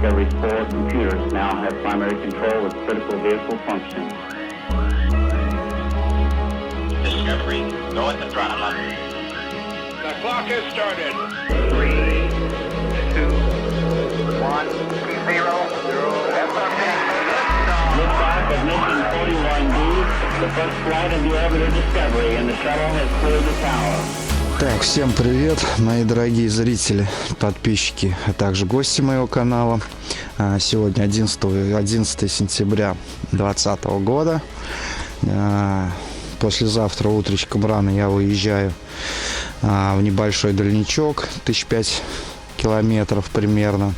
Discovery's 4 computers now have primary control of critical vehicle functions. Discovery, go at the throttle. The clock has started. 3, 2, 1, 0. Liftoff of mission 41D, the first flight of the orbiter Discovery, and the shuttle has cleared the tower. Так, всем привет, мои дорогие зрители, подписчики, а также гости моего канала. Сегодня 11 сентября 2020 года. Послезавтра утречком рано я выезжаю в небольшой дальничок, 1005 километров примерно.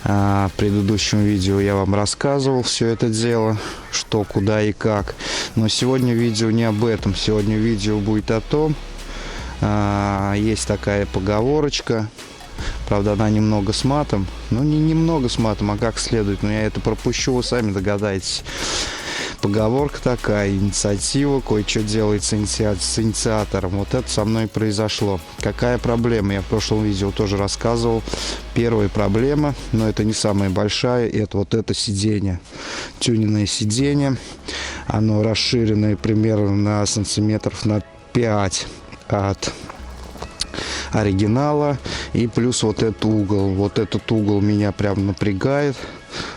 В предыдущем видео я вам рассказывал все это дело, что, куда и как. Но сегодня видео не об этом. Сегодня видео будет о том, есть такая поговорочка, правда она немного с матом, ну не немного с матом, а как следует, но я это пропущу, вы сами догадаетесь. Поговорка такая: инициатива кое-что делается с инициатором. Вот это со мной произошло. Какая проблема? Я в прошлом видео тоже рассказывал. Первая проблема, но это не самая большая, это вот это сиденье. Тюненное сиденье. Оно расширенное примерно на сантиметров на 5 от оригинала. И плюс вот этот угол. Вот этот угол меня прям напрягает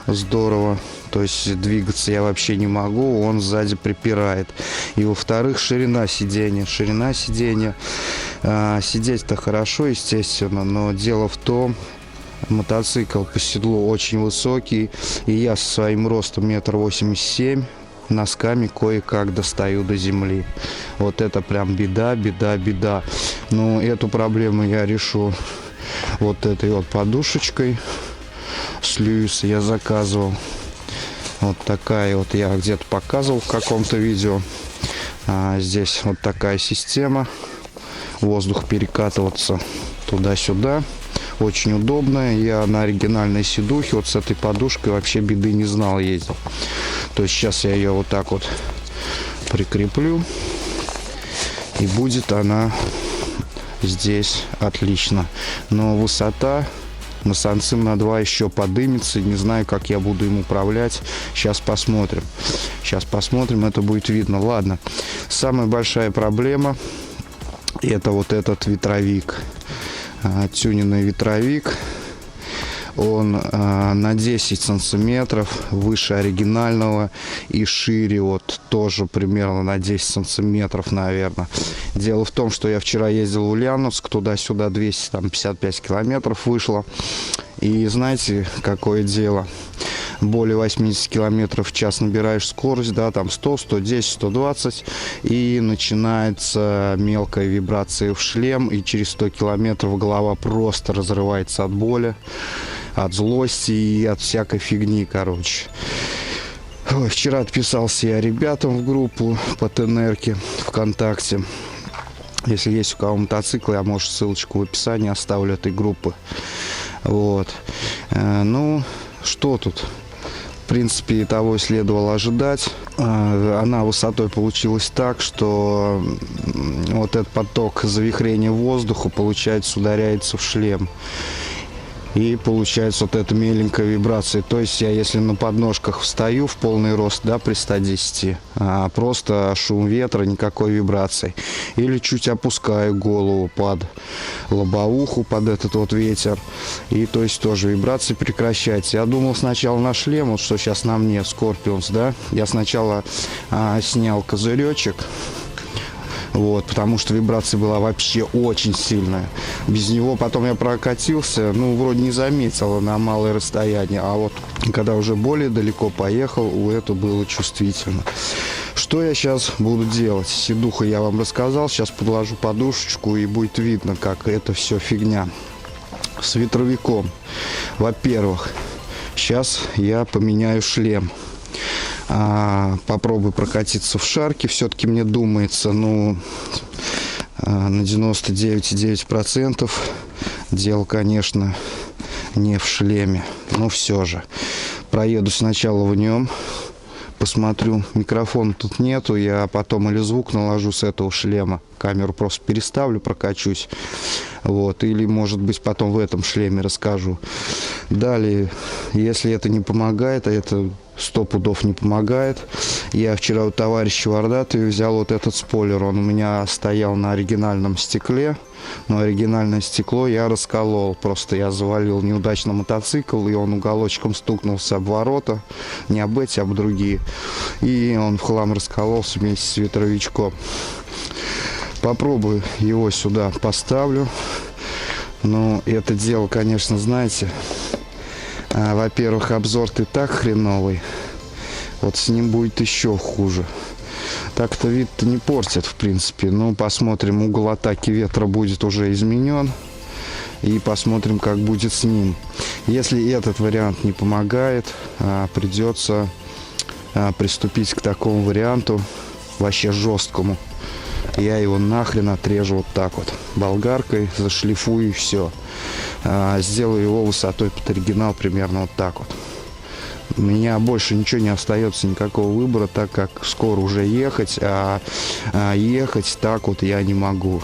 здорово. То есть двигаться я вообще не могу, он сзади припирает. И во-вторых, ширина сиденья. Сидеть-то хорошо, естественно, но дело в том, мотоцикл по седлу очень высокий, и я со своим ростом 1,87 м носками кое-как достаю до земли. Вот это прям беда. Но эту проблему я решу вот этой вот подушечкой с Льюиса я заказывал. Вот такая вот, я где-то показывал в каком-то видео. Здесь вот такая система. Воздух перекатываться туда-сюда. Очень удобная. Я на оригинальной сидухе вот с этой подушкой вообще беды не знал, ездил. То есть сейчас я ее вот так вот прикреплю. И будет она здесь отлично. Но высота на Санцим на 2 еще подымется. Не знаю, как я буду им управлять. Сейчас посмотрим, это будет видно. Ладно, самая большая проблема — это вот этот ветровик. Тюненный ветровик. Он на 10 сантиметров выше оригинального и шире вот тоже примерно на 10 сантиметров, наверное. Дело в том, что я вчера ездил в Ульяновск, туда-сюда 255 километров вышло. И знаете, какое дело? Более 80 километров в час набираешь скорость, да, там 100, 110, 120, и начинается мелкая вибрация в шлем, и через 100 километров голова просто разрывается от боли, от злости и от всякой фигни, короче. Ой, вчера отписался я ребятам в группу по ТНРке ВКонтакте. Если есть у кого мотоцикл, я, может, ссылочку в описании оставлю этой группы. Вот. Ну, что тут? В принципе, того и следовало ожидать. Она высотой получилась так, что вот этот поток завихрения воздуха, получается, ударяется в шлем. И получается вот эта меленькая вибрация. То есть я, если на подножках встаю в полный рост, да, при 110, просто шум ветра, никакой вибрации. Или чуть опускаю голову под лобовуху, под этот вот ветер. И то есть тоже вибрации прекращаются. Я думал сначала на шлем, вот что сейчас на мне, Scorpions, да. Я сначала снял козыречек. Вот, потому что вибрация была вообще очень сильная. Без него потом я прокатился, ну, вроде не заметил на малое расстояние. А вот когда уже более далеко поехал, это было чувствительно. Что я сейчас буду делать? Сидуху я вам рассказал. Сейчас подложу подушечку, и будет видно, как это все фигня. С ветровиком. Во-первых, сейчас я поменяю шлем. Попробую прокатиться в шарке. Все-таки мне думается, ну, на 99,9% дело, конечно, не в шлеме. Но все же проеду сначала в нем, посмотрю, микрофона тут нету, я потом или звук наложу с этого шлема, камеру просто переставлю, прокачусь, вот, или, может быть, потом в этом шлеме расскажу. Далее, если это не помогает, а это 100 пудов не помогает, я вчера у товарища в Ордатове взял вот этот спойлер, он у меня стоял на оригинальном стекле, но оригинальное стекло я расколол, просто я завалил неудачно мотоцикл, и он уголочком стукнулся об ворота, не об эти, а об другие, и он в хлам раскололся вместе с ветровичком. Попробую его сюда поставлю, но это дело, конечно, знаете, во-первых, обзор-то и так хреновый, вот с ним будет еще хуже. Так-то вид-то не портит, в принципе. Ну, посмотрим, угол атаки ветра будет уже изменен. И посмотрим, как будет с ним. Если этот вариант не помогает, придется приступить к такому варианту, вообще жесткому. Я его нахрен отрежу вот так вот. Болгаркой зашлифую и все. Сделаю его высотой под оригинал примерно вот так вот. У меня больше ничего не остается, никакого выбора, так как скоро уже ехать, а ехать так вот я не могу.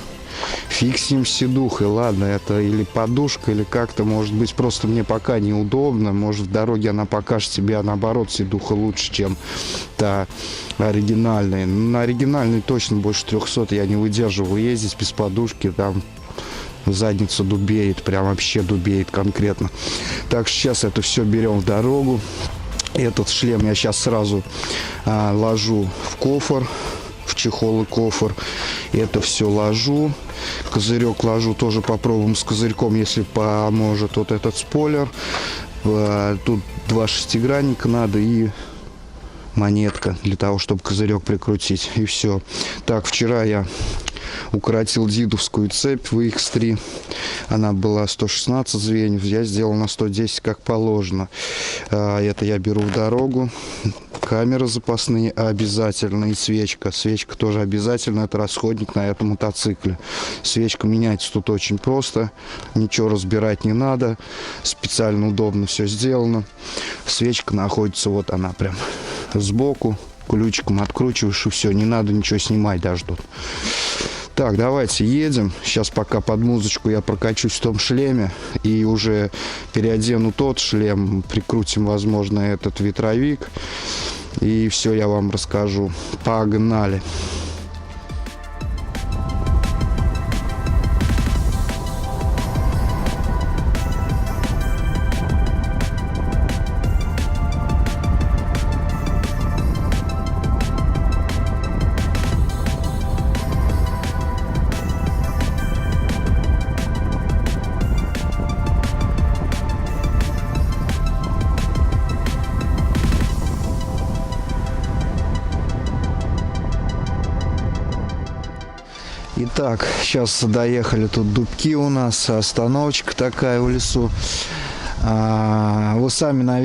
Фиг с ним седухой, ладно, это или подушка, или как-то, может быть, просто мне пока неудобно, может, в дороге она покажет себя, наоборот, седуха лучше, чем та оригинальная. На оригинальной точно больше 300 я не выдерживаю ездить без подушки, там задница дубеет, прям вообще дубеет конкретно. Так что сейчас это все берем в дорогу. Этот шлем я сейчас сразу ложу в кофр, в чехол и кофр. Это все ложу. Козырек ложу, тоже попробуем с козырьком, если поможет вот этот спойлер. Тут 2 шестигранника надо и монетка для того, чтобы козырек прикрутить. И все. Так, вчера я укоротил дидовскую цепь в X3. Она была 116 звеньев. Я сделал на 110, как положено. Это я беру в дорогу. Камеры запасные обязательно. И свечка. Свечка тоже обязательно. Это расходник на этом мотоцикле. Свечка меняется тут очень просто. Ничего разбирать не надо. Специально удобно все сделано. Свечка находится, вот она прям сбоку. Ключиком откручиваешь и все. Не надо ничего снимать даже тут. Так, давайте едем. Сейчас пока под музычку я прокачусь в том шлеме. И уже переодену тот шлем. Прикрутим, возможно, этот ветровик. И все я вам расскажу. Погнали. Итак, сейчас доехали, тут дубки у нас, остановочка такая в лесу. Вы сами на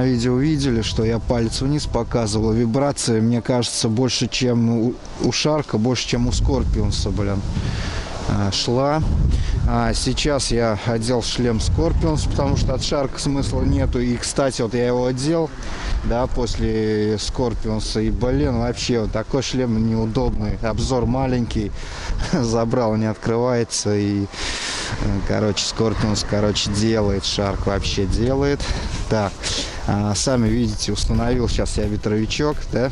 видео видели, что я палец вниз показывал. Вибрация, мне кажется, больше, чем у Шарка, больше, чем у Скорпионса, блин, шла. Сейчас я одел шлем Скорпионс, потому что от Шарка смысла нету. И, кстати, вот я его одел, да, после Скорпионса. И, блин, вообще, вот такой шлем неудобный. Обзор маленький. Забрал, не открывается. И, короче, Скорпионс, делает. Шарк вообще делает. Так, сами видите, установил сейчас я ветровичок, да.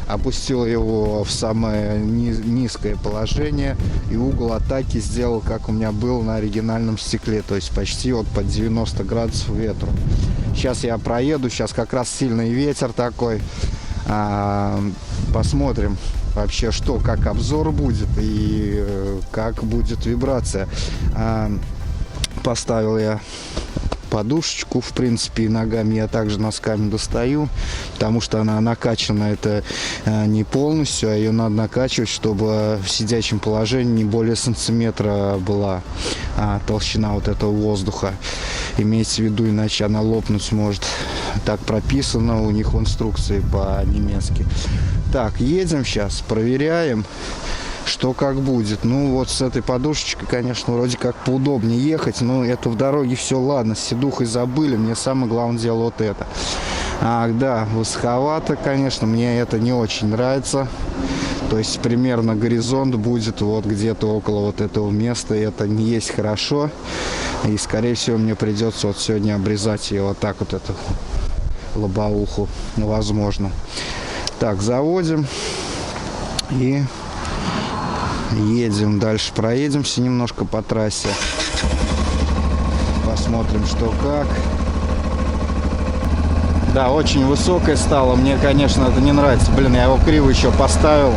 Опустил его в самое низкое положение, и угол атаки сделал, как у меня был на оригинальном стекле, то есть почти вот под 90 градусов ветру. Сейчас я проеду, сейчас как раз сильный ветер такой. Посмотрим вообще, что, как обзор будет и как будет вибрация. Поставил я подушечку, в принципе, и ногами я также носками достаю, потому что она накачана, это не полностью, а ее надо накачивать, чтобы в сидячем положении не более сантиметра была толщина вот этого воздуха. Имейте в виду, иначе она лопнуть может. Так прописано у них в инструкции по-немецки. Так, едем сейчас, проверяем, что как будет. Ну вот с этой подушечкой, конечно, вроде как поудобнее ехать, но это в дороге все ладно, с седухой забыли, мне самое главное дело вот это. Ах, да, высоковато, конечно, мне это не очень нравится. То есть примерно горизонт будет вот где-то около вот этого места. Это не есть хорошо. И, скорее всего, мне придется вот сегодня обрезать ее вот так вот, эту лобовуху. Возможно. Так, заводим. И едем дальше. Проедемся немножко по трассе. Посмотрим, что как. Да, очень высокая стала. Мне, конечно, это не нравится. Блин, я его криво еще поставил.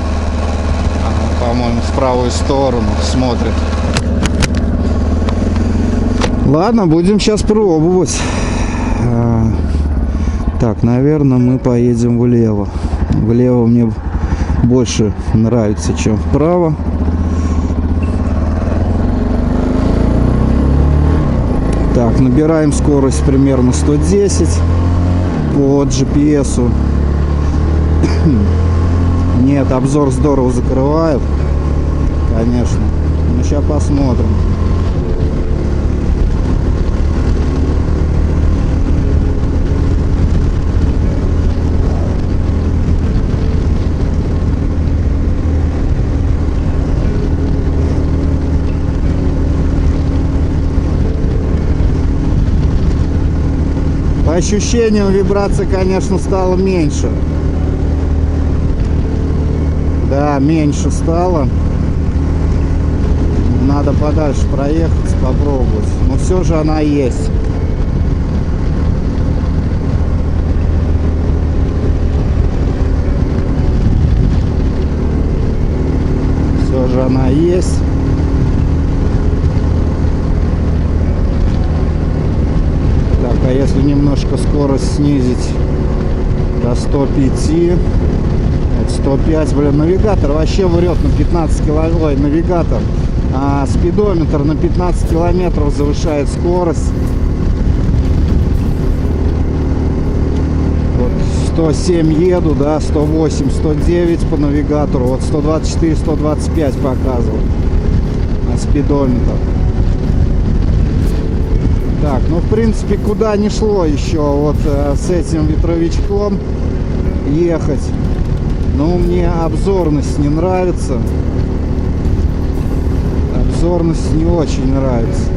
По-моему, в правую сторону смотрит. Ладно, будем сейчас пробовать. Так, наверное, мы поедем влево. Влево мне больше нравится, чем вправо. Так, набираем скорость примерно 110 по GPS. Нет, обзор здорово закрывает, конечно. Ну, сейчас посмотрим. По ощущениям, вибрация, конечно, стала меньше. Да, меньше стало. Надо подальше проехать, попробовать. Но все же она есть. Все же она есть. Так, а если немножко скорость снизить до 105... 105, блин, навигатор вообще врет на 15 километров, ой, навигатор, спидометр на 15 километров завышает скорость. Вот 107 еду, да, 108, 109 по навигатору, вот 124, 125 показывал на спидометр. Так, ну, в принципе, куда ни шло еще вот с этим ветровичком ехать. Но мне обзорность не нравится. Обзорность не очень нравится.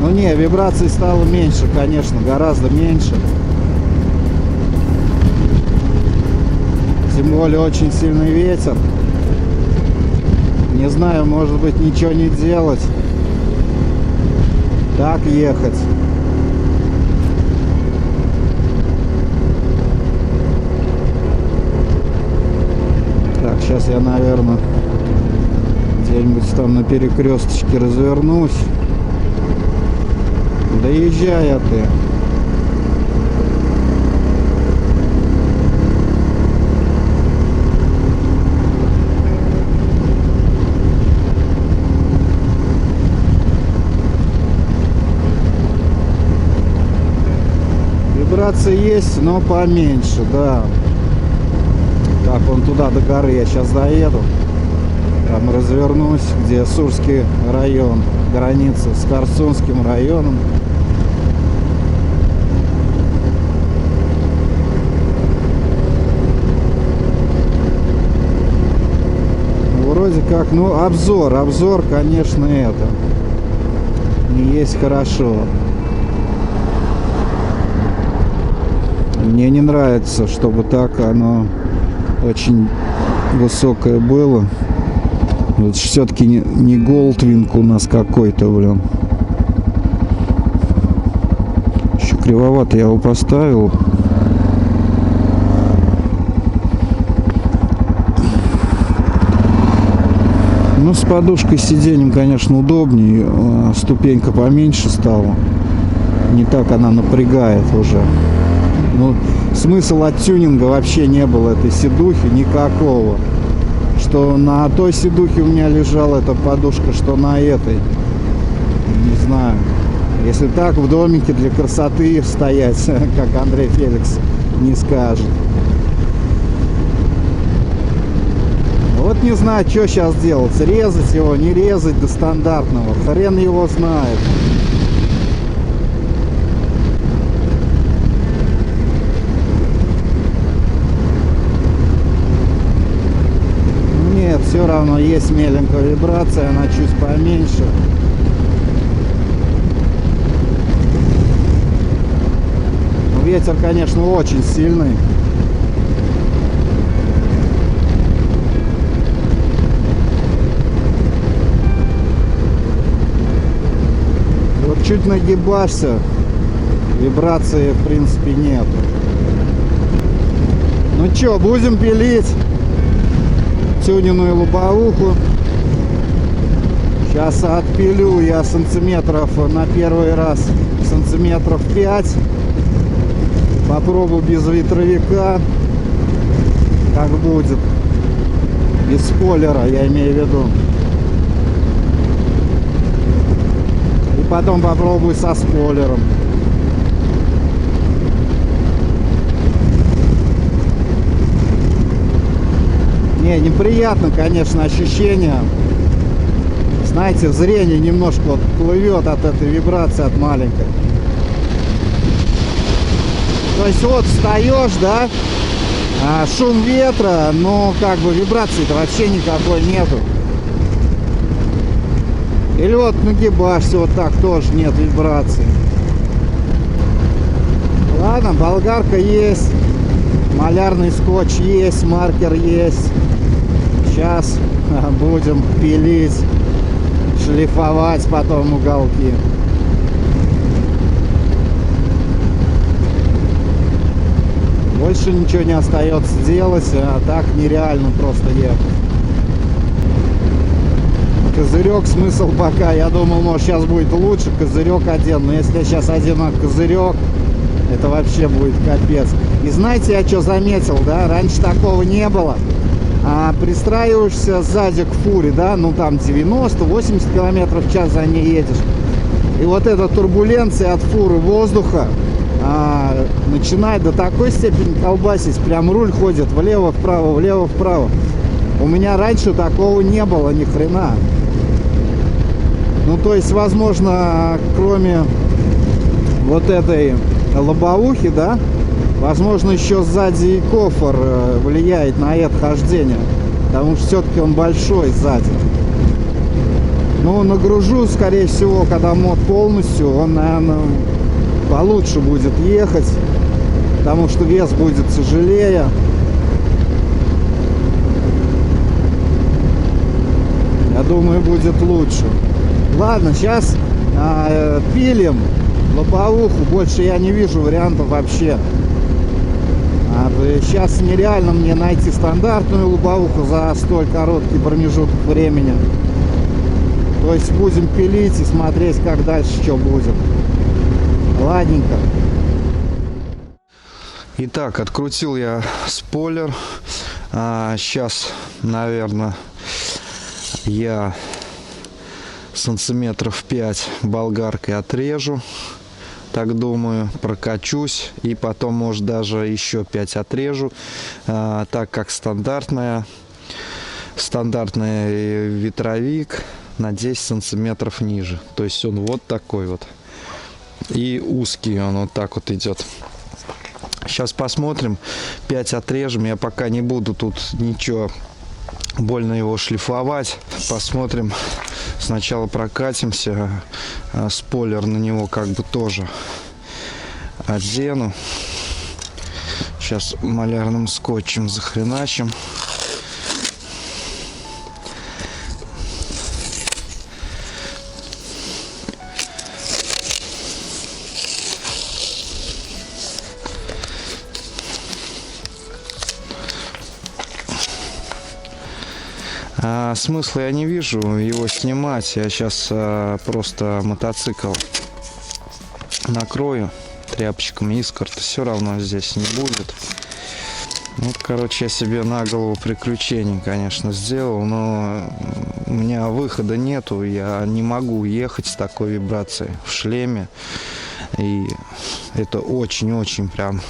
Ну не, вибраций стало меньше, конечно, гораздо меньше. Тем более очень сильный ветер. Не знаю, может быть, ничего не делать. Так ехать. Так, сейчас я, наверное, где-нибудь там на перекресточке развернусь. Да езжай, а ты. Вибрация есть, но поменьше, да. Так, вон туда до горы я сейчас доеду. Там развернусь, где Сурский район, граница с Корсунским районом. Вроде как, ну, обзор, конечно, это не есть хорошо. Мне не нравится, чтобы так оно очень высокое было. Вот все-таки не Goldwing у нас какой-то, блин. Еще кривовато я его поставил. Ну, с подушкой сиденьем, конечно, удобнее. Ступенька поменьше стала. Не так она напрягает уже. Ну, смысл от тюнинга вообще не было этой седухи никакого. Что на той седухе у меня лежала эта подушка, что на этой. Не знаю. Если так в домике для красоты стоять, как Андрей Феликс не скажет. Вот не знаю, что сейчас делать. Резать его, не резать до стандартного. Хрен его знает. Нет, все равно есть меленькая вибрация, она чуть поменьше. Ветер, конечно, очень сильный. Вот чуть нагибаешься, вибрации в принципе нет. Ну чё, будем пилить тюненную лобовуху. Сейчас отпилю я сантиметров на первый раз сантиметров 5. Попробую без ветровика, как будет, без спойлера, я имею в виду. И потом попробую со спойлером. Не, неприятно, конечно, ощущение. Знаете, зрение немножко вот плывет от этой вибрации, от маленькой. То есть вот встаешь, да, шум ветра, но как бы вибрации-то вообще никакой нету. Или вот нагибаешься, вот так тоже нет вибрации. Ладно, болгарка есть, малярный скотч есть, маркер есть. Сейчас будем пилить, шлифовать потом уголки. Больше ничего не остается делать, а так нереально просто ехать. Козырек смысл пока, я думал, может сейчас будет лучше, козырек один, но если я сейчас одену козырек, это вообще будет капец. И знаете, я что заметил, да, раньше такого не было. Пристраиваешься сзади к фуре, да, ну там 90-80 км в час за ней едешь. И вот эта турбуленция от фуры воздуха начинает до такой степени колбасить, прям руль ходит влево-вправо, влево-вправо. У меня раньше такого не было ни хрена. Ну, то есть, возможно, кроме вот этой лобовухи, да, возможно, еще сзади и кофр влияет на это хождение, потому что все-таки он большой сзади. Ну, нагружу, скорее всего, когда мод полностью, он, наверное, получше будет ехать, потому что вес будет тяжелее. Я думаю, будет лучше. Ладно, сейчас пилим лобовуху. Больше я не вижу вариантов вообще. Сейчас нереально мне найти стандартную лобовуху за столь короткий промежуток времени. То есть будем пилить и смотреть, как дальше что будет. Ладненько. Итак, открутил я спойлер. Сейчас, наверное, я сантиметров 5 болгаркой отрежу. Так думаю, прокачусь. И потом, может, даже еще 5 отрежу. Так как стандартный ветровик на 10 сантиметров ниже. То есть он вот такой вот. И узкий он вот так вот идет. Сейчас посмотрим. 5 отрежем. Я пока не буду тут ничего больно его шлифовать. Посмотрим. Сначала прокатимся. Спойлер на него как бы тоже одену. Сейчас малярным скотчем захреначим. Смысла я не вижу его снимать. Я сейчас просто мотоцикл накрою тряпочком, искр-то все равно здесь не будет. Вот, короче, я себе на голову приключений, конечно, сделал, но у меня выхода нету. Я не могу ехать с такой вибрацией в шлеме. И это очень-очень прям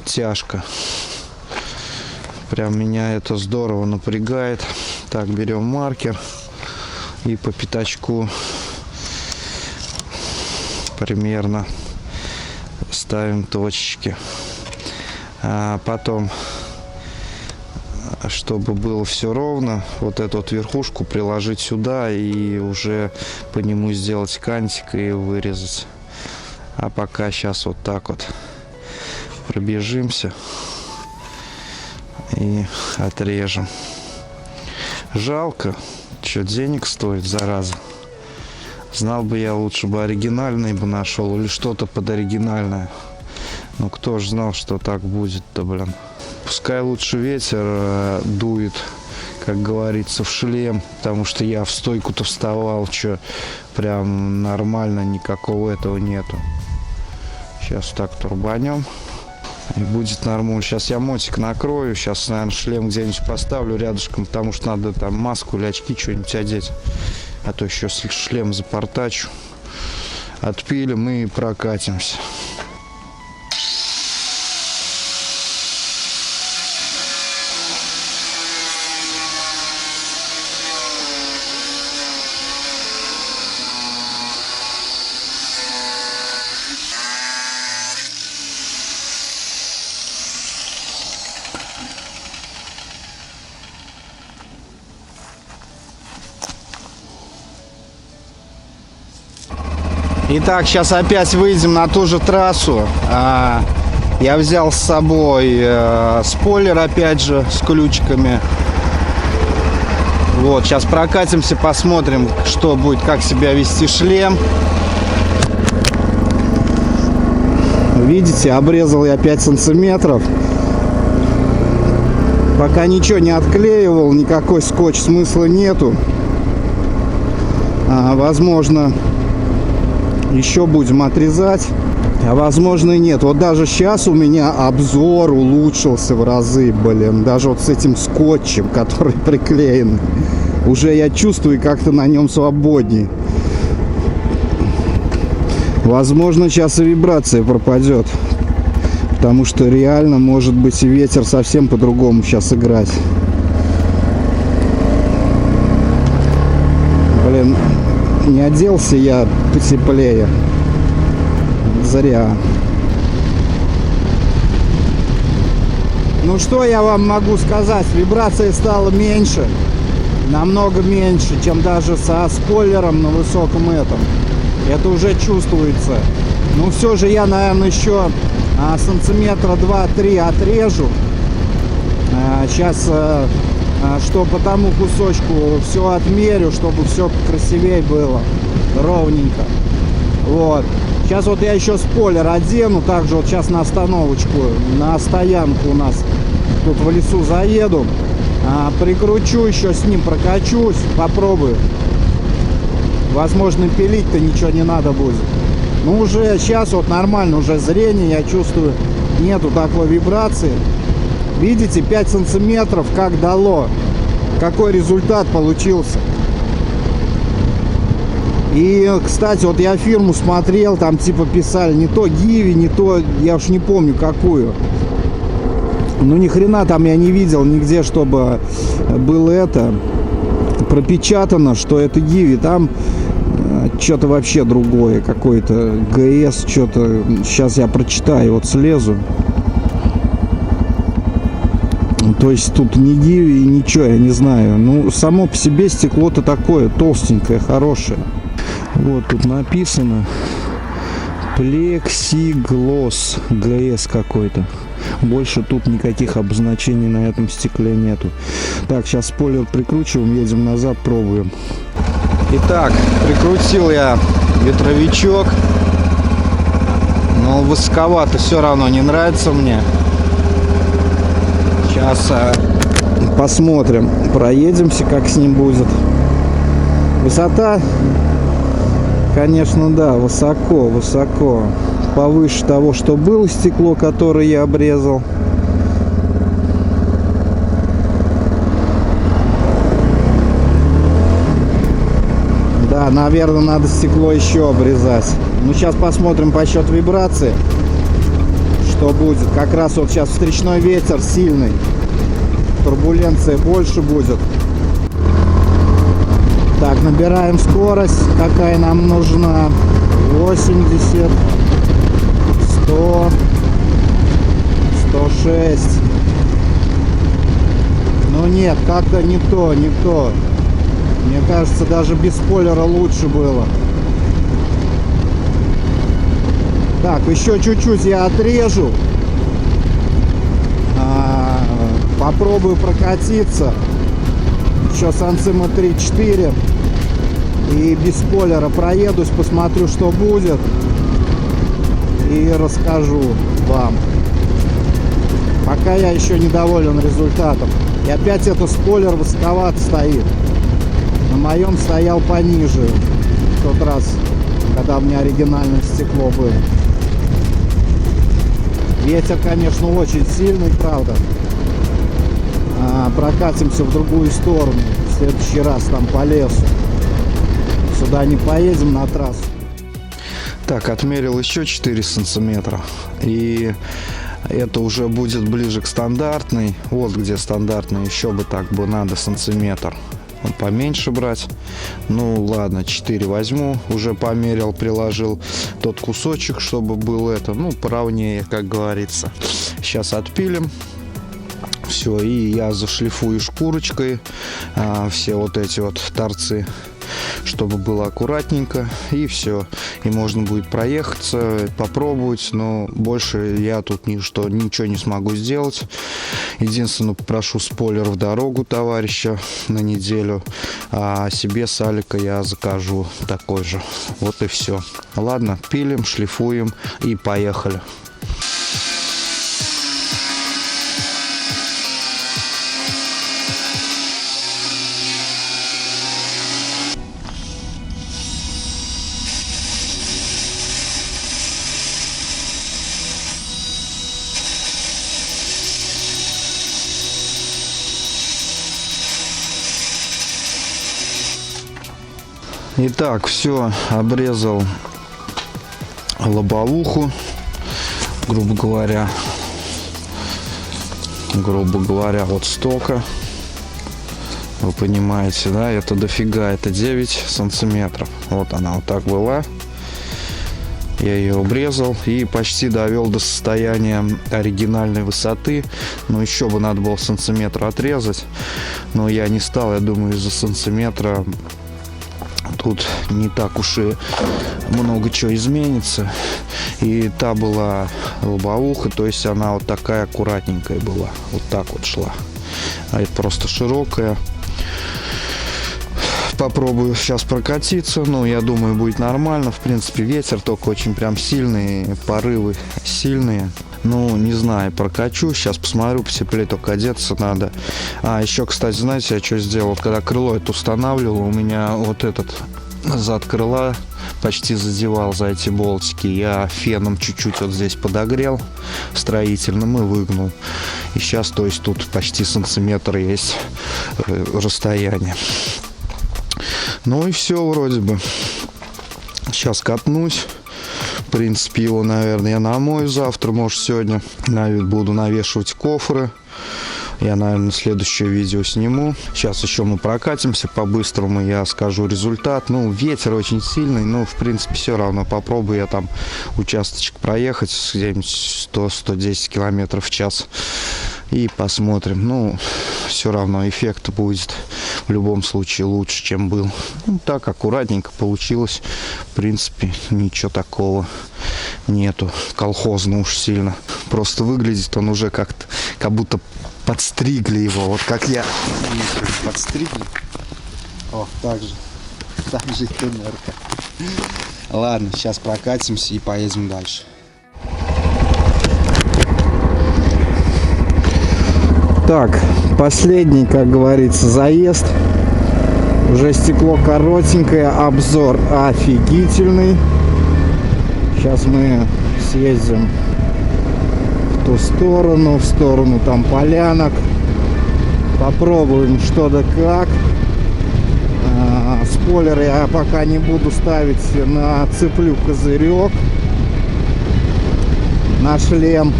тяжко. Прям меня это здорово напрягает. Так, берем маркер и по пятачку примерно ставим точечки. А потом, чтобы было все ровно, вот эту вот верхушку приложить сюда и уже по нему сделать кантик и вырезать. А пока сейчас вот так вот пробежимся и отрежем. Жалко, что денег стоит, зараза. Знал бы я, лучше бы оригинальный бы нашел или что-то под оригинальное. Ну кто ж знал, что так будет-то, блин. Пускай лучше ветер дует, как говорится, в шлем, потому что я в стойку-то вставал, что прям нормально, никакого этого нету. Сейчас так турбанем. И будет нормально. Сейчас я мотик накрою. Сейчас, наверное, шлем где-нибудь поставлю рядышком, потому что надо там маску или очки что-нибудь одеть. А то еще шлем запортачу. Отпилим и прокатимся. Итак, сейчас опять выйдем на ту же трассу. Я взял с собой спойлер, опять же, с ключиками. Вот, сейчас прокатимся, посмотрим, что будет, как себя вести шлем. Видите, обрезал я 5 сантиметров. Пока ничего не отклеивал, никакой скотч смысла нету. Возможно, еще будем отрезать, а возможно и нет. Вот даже сейчас у меня обзор улучшился в разы, блин. Даже вот с этим скотчем, который приклеен, уже я чувствую, как-то на нем свободней. Возможно, сейчас и вибрация пропадет, потому что реально, может быть, и ветер совсем по-другому сейчас играть. Блин, не оделся я потеплее. Зря. Ну что я вам могу сказать? Вибрация стала меньше. Намного меньше, чем даже со спойлером на высоком этом. Это уже чувствуется. Но все же я, наверное, еще сантиметра 2-3 отрежу. Сейчас что по тому кусочку все отмерю, чтобы все красивее было, ровненько. Вот. Сейчас вот я еще спойлер одену, также вот сейчас на остановочку, на стоянку у нас тут в лесу заеду, прикручу еще с ним, прокачусь, попробую. Возможно, пилить-то ничего не надо будет. Ну уже сейчас вот нормально, уже зрение, я чувствую, нету такой вибрации. Видите, 5 сантиметров как дало. Какой результат получился. И, кстати, вот я фирму смотрел, там типа писали не то Гиви, не то, я уж не помню какую. Ну ни хрена там я не видел нигде, чтобы было это пропечатано, что это Гиви. Там что-то вообще другое, какой-то ГС, что-то. Сейчас я прочитаю, вот слезу. То есть тут ни Гиви, ничего, я не знаю. Ну, само по себе стекло-то такое, толстенькое, хорошее. Вот тут написано Plexigloss GS какой-то. Больше тут никаких обозначений на этом стекле нету. Так, сейчас спойлер прикручиваем, едем назад, пробуем. Итак, прикрутил я ветровичок. Но высоковато все равно не нравится мне. Сейчас посмотрим, проедемся, как с ним будет. Высота, конечно, да, высоко, высоко. Повыше того, что было стекло, которое я обрезал. Да, наверное, надо стекло еще обрезать. Ну, сейчас посмотрим по счету вибрации, что будет. Как раз вот сейчас встречной ветер сильный. турбуленция больше будет. Так, набираем скорость, какая нам нужна. 80, 100, 106. Ну нет, как-то не то, не то. Мне кажется, даже без спойлера лучше было. Так, еще чуть-чуть я отрежу. Попробую прокатиться. Еще Сансима 3-4. И без спойлера проедусь, посмотрю, что будет. И расскажу вам. Пока я еще недоволен результатом. И опять этот спойлер высоковато стоит. На моем стоял пониже. В тот раз, когда у меня оригинальное стекло было. Ветер, конечно, очень сильный, правда. Прокатимся в другую сторону. В следующий раз там по лесу. Сюда не поедем на трассу. Так, отмерил еще 4 сантиметра. И это уже будет ближе к стандартной. Вот где стандартный. Еще бы так бы надо сантиметр поменьше брать. Ну ладно, 4 возьму. Уже померил, приложил тот кусочек, чтобы был это, ну, поровнее, как говорится. Сейчас отпилим. Все, и я зашлифую шкурочкой все вот эти вот торцы, чтобы было аккуратненько, и все. И можно будет проехаться, попробовать, но больше я тут ничего не смогу сделать. Единственное, попрошу спойлер в дорогу товарища на неделю, а себе с Алика я закажу такой же. Вот и все. Ладно, пилим, шлифуем и поехали. Итак, все, обрезал лобовуху, грубо говоря, вот столько. Вы понимаете, да, это дофига, это 9 сантиметров. Вот она вот так была. Я ее обрезал и почти довел до состояния оригинальной высоты. Но еще бы надо было сантиметр отрезать. Но я не стал, я думаю, из-за сантиметра тут не так уж и много чего изменится. И та была лобовуха, то есть она вот такая аккуратненькая была. Вот так вот шла. А это просто широкая. Попробую сейчас прокатиться. Ну, я думаю, будет нормально. В принципе, ветер только очень прям сильный. Порывы сильные. Ну, не знаю, прокачу. Сейчас посмотрю, потеплее, только одеться надо. А, еще, кстати, знаете, я что сделал? Когда крыло это устанавливал, у меня вот этот зад крыла почти задевал за эти болтики. Я феном чуть-чуть вот здесь подогрел строительным и выгнул. И сейчас, то есть, тут почти сантиметр есть расстояние. Ну и все вроде бы. Сейчас катнусь. В принципе, его, наверное, я намою завтра, может, сегодня. Буду навешивать кофры. Я, наверное, следующее видео сниму. Сейчас еще мы прокатимся по-быстрому, я скажу результат. Ну, ветер очень сильный, но, в принципе, все равно попробую я там участочек проехать где-нибудь 100-110 км в час. И посмотрим. Ну, все равно эффект будет в любом случае лучше, чем был. Ну, так, аккуратненько получилось. В принципе, ничего такого нету. Колхозно уж сильно. Просто выглядит он уже как-то, как будто подстригли его. Вот как я. Подстригли. О, так же и тунерка. Ладно, сейчас прокатимся и поедем дальше. Так, последний, как говорится, заезд. Уже стекло коротенькое, обзор офигительный. Сейчас мы съездим в ту сторону, в сторону там полянок. Попробуем что да как. Спойлер я пока не буду ставить, нацеплю козырек на шлем.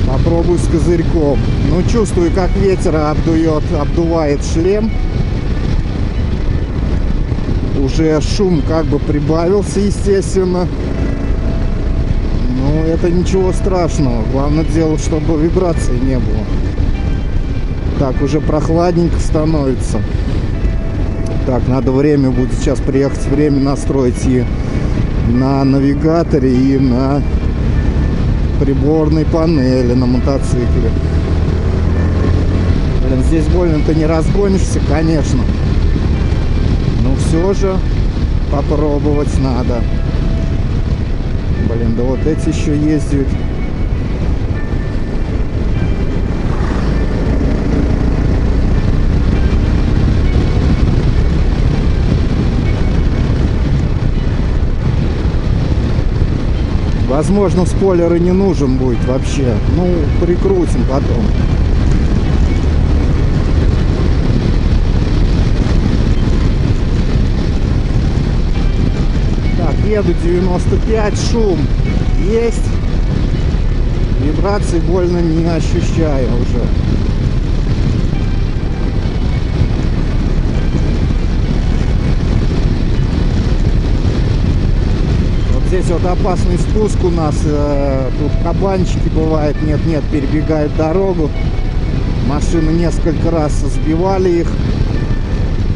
Попробуем попробую с козырьком. Ну, чувствую, как ветер обдувает шлем. Уже шум как бы прибавился, естественно. Но это ничего страшного. Главное дело, чтобы вибрации не было. Так, уже прохладненько становится. Так, надо время будет сейчас приехать, время настроить и на навигаторе, и на приборной панели на мотоцикле. Блин, здесь больно-то не разгонишься, конечно. Но все же попробовать надо. Блин, да вот эти еще ездят. Возможно, спойлер и не нужен будет вообще. Ну, прикрутим потом. Так, еду 95, шум есть. Вибрации больно не ощущаю уже. Здесь вот опасный спуск у нас, тут кабанчики бывают, нет-нет, перебегают дорогу. Машины несколько раз сбивали их,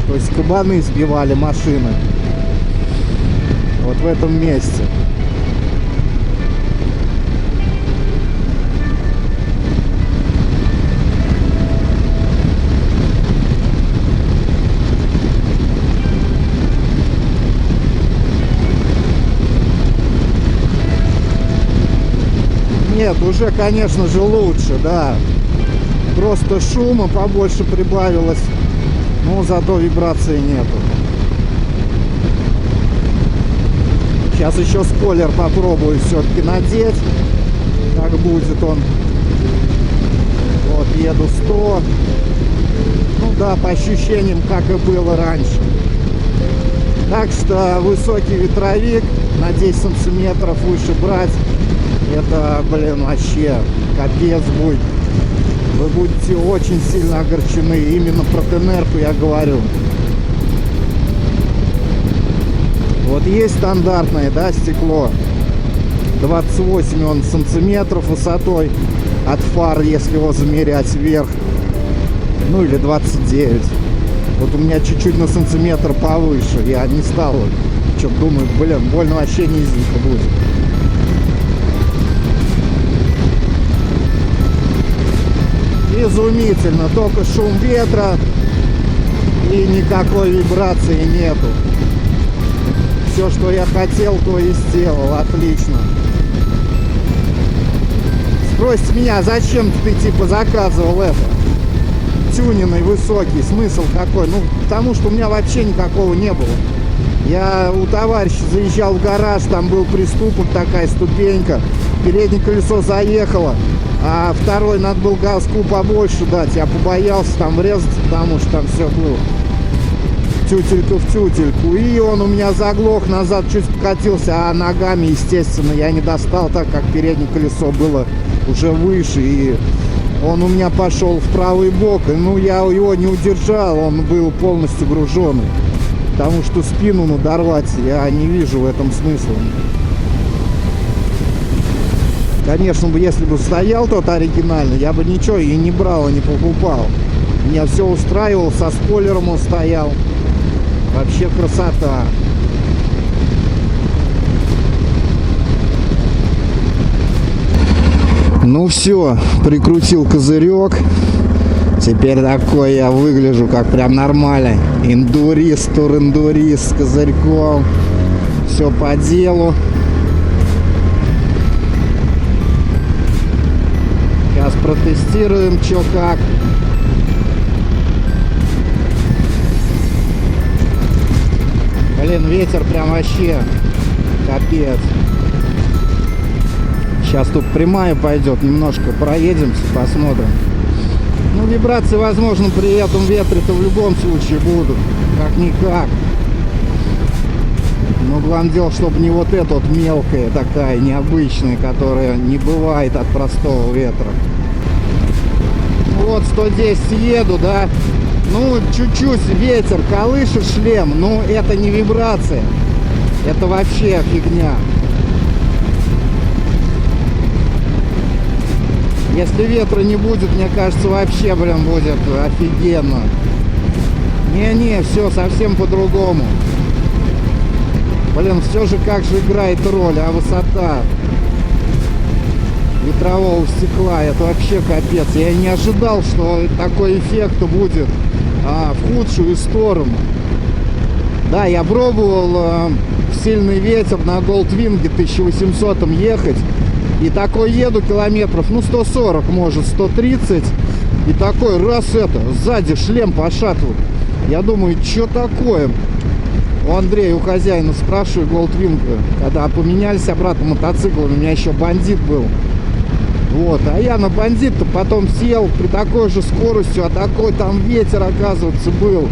то есть кабаны сбивали машины. Вот в этом месте. Нет, уже, конечно же, лучше, да. Просто шума побольше прибавилось, но зато вибрации нету. Сейчас еще спойлер попробую все-таки надеть. Как будет он. Вот, еду 100. Ну да, по ощущениям, как и было раньше. Так что высокий ветровик на 10 сантиметров выше брать. Это, блин, вообще капец будет. Вы будете очень сильно огорчены. Именно про ТНР-ку я говорю. Вот есть стандартное, да, стекло. 28 он сантиметров высотой от фар, если его замерять вверх. Ну или 29. Вот у меня чуть-чуть на сантиметр повыше. Я не стал. Что-то думаю, блин, больно вообще низенько будет. Изумительно, только шум ветра и никакой вибрации нету. Все, что я хотел, то и сделал. Отлично. Спросите меня, зачем ты типа заказывал это? Тюненный, высокий. Смысл какой? Ну, потому что у меня вообще никакого не было. Я у товарища заезжал в гараж, там был приступок, такая ступенька. Переднее колесо заехало. А второй надо было газку побольше дать. Я побоялся там врезаться, потому что там все было тютелька в тютельку. И он у меня заглох, назад чуть покатился, а ногами, естественно, я не достал, так как переднее колесо было уже выше. И он у меня пошел в правый бок. И, ну, я его не удержал, он был полностью груженный. Потому что спину надорвать я не вижу в этом смысла. Конечно, если бы стоял тот оригинальный, я бы ничего и не брал, и не покупал. Меня все устраивало, со спойлером он стоял. Вообще красота. Ну все, прикрутил козырек. Теперь такой я выгляжу, как прям нормально. Индурист, тур-индурист с козырьком. Все по делу. Сейчас протестируем, что как. Блин, ветер прям вообще капец. Сейчас тут прямая пойдет, немножко проедемся, посмотрим. Ну, вибрации, возможно, при этом ветре-то в любом случае будут. Как-никак. Но главное дело, чтобы не вот эта вот мелкая такая, необычная, которая не бывает от простого ветра. вот 110 еду, да, ну, чуть-чуть ветер колышет шлем, ну, это не вибрация, это вообще фигня. Если ветра не будет, мне кажется, вообще, блин, будет офигенно. Не-не, все совсем по-другому. Блин, все же как же играет роль, а высота ветрового стекла, это вообще капец. Я не ожидал, что такой эффект будет в худшую сторону. Да, я пробовал сильный ветер на Goldwing 1800 ехать. И такой еду километров, ну 140, может 130. И такой раз это, сзади шлем пошатывает. Я думаю, что такое? У Андрея, у хозяина спрашиваю, Goldwing, когда поменялись обратно мотоциклами, у меня еще бандит был. Вот, а я на бандит-то потом сел при такой же скоростью, а такой там ветер, оказывается, был.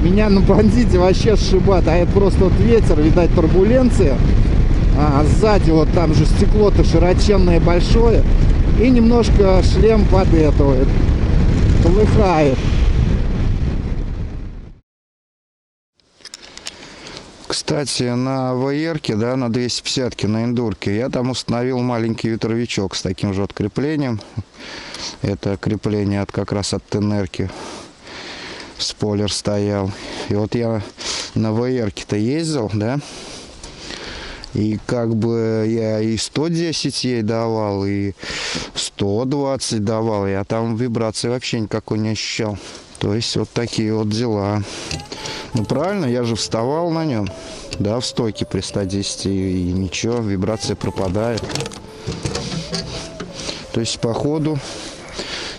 Меня на бандите вообще сшибат, а это просто вот ветер, видать, турбуленция. А сзади вот там же стекло-то широченное, большое. И немножко шлем под этого колыхает. Кстати, на VR-ке, да, на 250-ке, на эндурке, я там установил маленький ветровичок с таким же креплением. Это крепление как раз от ТНР-ки. Спойлер стоял. И вот я на VR-ке-то ездил, да. И как бы я и 110 ей давал, и 120 давал. Я там вибрации вообще никакой не ощущал. То есть вот такие вот дела. Ну правильно, я же вставал на нем, да, в стойке при 110, и ничего, вибрация пропадает. То есть по ходу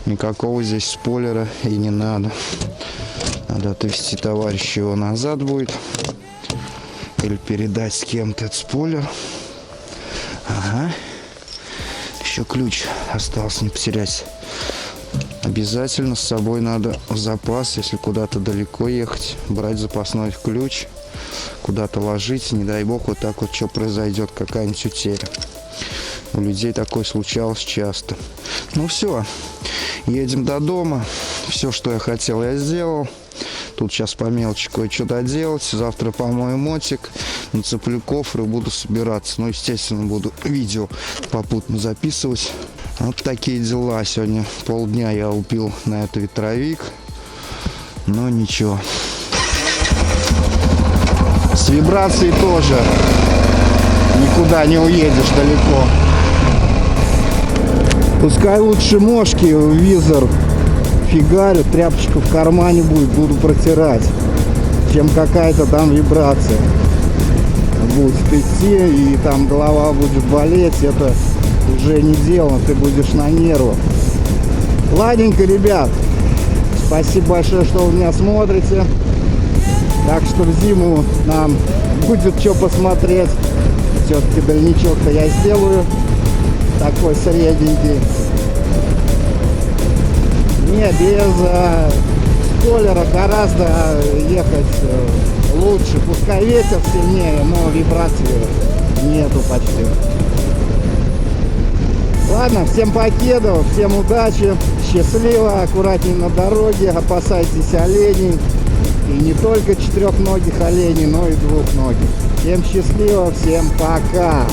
никакого здесь спойлера и не надо. Надо отвести товарища, его назад будет. Или передать с кем-то этот спойлер. Ага. Еще ключ остался, не потерять. Обязательно с собой надо в запас, если куда-то далеко ехать, брать запасной ключ, куда-то ложить, не дай бог, вот так вот что произойдет, какая-нибудь утеря. У людей такое случалось часто. Ну все, едем до дома. Все, что я хотел, я сделал. Тут сейчас по мелочи кое-что доделать. Завтра помою мотик, нацеплю кофры, буду собираться. Ну, естественно, буду видео попутно записывать. Вот такие дела. Сегодня полдня я убил на это ветровик. Но ничего. С вибрацией тоже никуда не уедешь далеко. Пускай лучше мошки в визор фигарю, тряпочка в кармане будет, буду протирать, чем какая-то там вибрация будет идти, и там голова будет болеть. Это уже не дело, ты будешь на нервах. Ладненько, ребят, спасибо большое, что вы меня смотрите. Так что в зиму нам будет что посмотреть. Все-таки дальничок-то я сделаю такой средненький. Не, без спойлера гораздо ехать лучше. Пускай ветер сильнее, но вибрации нету почти. Ладно, всем покедов, всем удачи, счастливо, аккуратней на дороге, опасайтесь оленей. И не только четырехногих оленей, но и двухногих. Всем счастливо, всем пока!